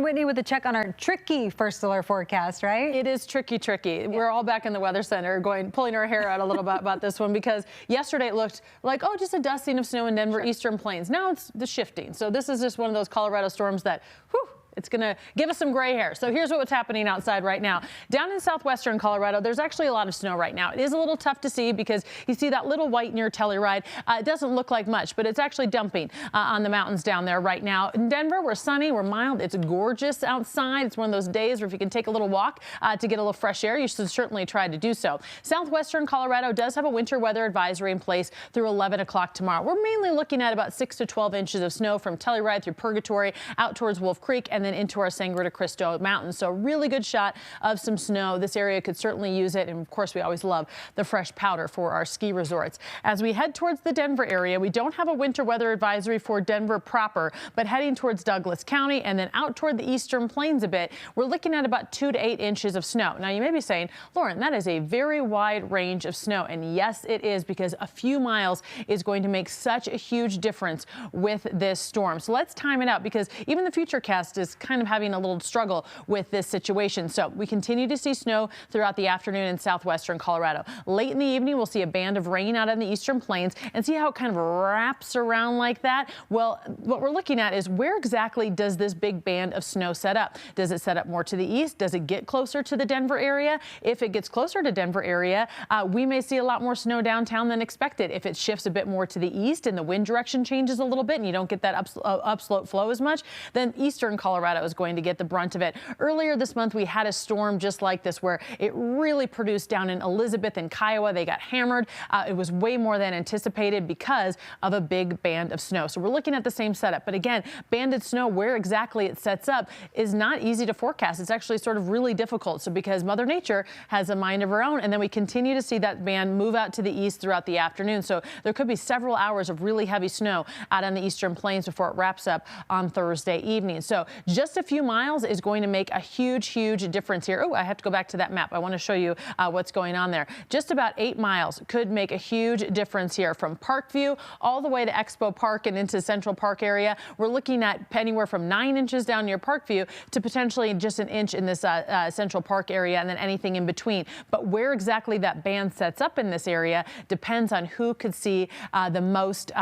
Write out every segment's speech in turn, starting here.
Whitney with a check on our tricky first alert forecast, right? It is tricky. Yeah. We're all back in the weather center pulling our hair out a little bit about this one, because yesterday it looked like, oh, just a dusting of snow in Denver, eastern plains. Now it's the shifting. So this is just one of those Colorado storms that, whew, it's going to give us some gray hair. So here's what's happening outside right now. Down in southwestern Colorado, there's actually a lot of snow right now. It is a little tough to see because you see that little white near Telluride. It doesn't look like much, but it's actually dumping on the mountains down there right now. In Denver, we're sunny, we're mild. It's gorgeous outside. It's one of those days where if you can take a little walk to get a little fresh air, you should certainly try to do so. Southwestern Colorado does have a winter weather advisory in place through 11 o'clock tomorrow. We're mainly looking at about 6 to 12 inches of snow from Telluride through Purgatory out towards Wolf Creek and then into our Sangre de Cristo Mountains. So really good shot of some snow. This area could certainly use it. And of course, we always love the fresh powder for our ski resorts. As we head towards the Denver area, we don't have a winter weather advisory for Denver proper, but heading towards Douglas County and then out toward the eastern plains a bit, we're looking at about 2 to 8 inches of snow. Now you may be saying, Lauren, that is a very wide range of snow. And yes, it is, because a few miles is going to make such a huge difference with this storm. So let's time it out, because even the Futurecast is kind of having a little struggle with this situation. So we continue to see snow throughout the afternoon in southwestern Colorado. Late in the evening, we'll see a band of rain out in the eastern plains, and see how it kind of wraps around like that. Well, what we're looking at is where exactly does this big band of snow set up? Does it set up more to the east? Does it get closer to the Denver area? If it gets closer to Denver area, we may see a lot more snow downtown than expected. If it shifts a bit more to the east and the wind direction changes a little bit and you don't get that upslope flow as much, then eastern Colorado is going to get the brunt of it. Earlier this month, we had a storm just like this where it really produced down in Elizabeth and Kiowa. They got hammered. It was way more than anticipated because of a big band of snow. So we're looking at the same setup. But again, banded snow, where exactly it sets up is not easy to forecast. It's actually sort of really difficult. So because Mother Nature has a mind of her own, and then we continue to see that band move out to the east throughout the afternoon. So there could be several hours of really heavy snow out on the eastern plains before it wraps up on Thursday evening. So just a few miles is going to make a huge difference here. Oh, I have to go back to that map. I want to show you what's going on there. Just about 8 miles could make a huge difference here from Parkview all the way to Expo Park and into Central Park area. We're looking at anywhere from 9 inches down near Parkview to potentially just an inch in this Central Park area, and then anything in between. But where exactly that band sets up in this area depends on who could see the most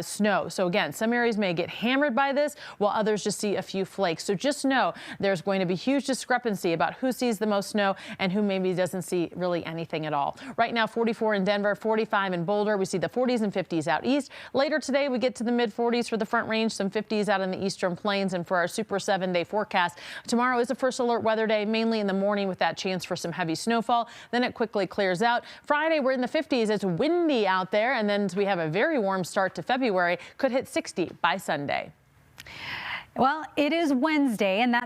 snow. So again, some areas may get hammered by this, while others just see a few flakes. So just know there's going to be huge discrepancy about who sees the most snow and who maybe doesn't see really anything at all. Right now, 44 in Denver, 45 in Boulder. We see the 40s and 50s out east. Later today, we get to the mid 40s for the Front Range, some 50s out in the eastern plains. And for our super 7-day forecast, tomorrow is a first alert weather day, mainly in the morning with that chance for some heavy snowfall. Then it quickly clears out. Friday, we're in the 50s. It's windy out there. And then we have a very warm start to February. Could hit 60 by Sunday. Well, it is Wednesday, and that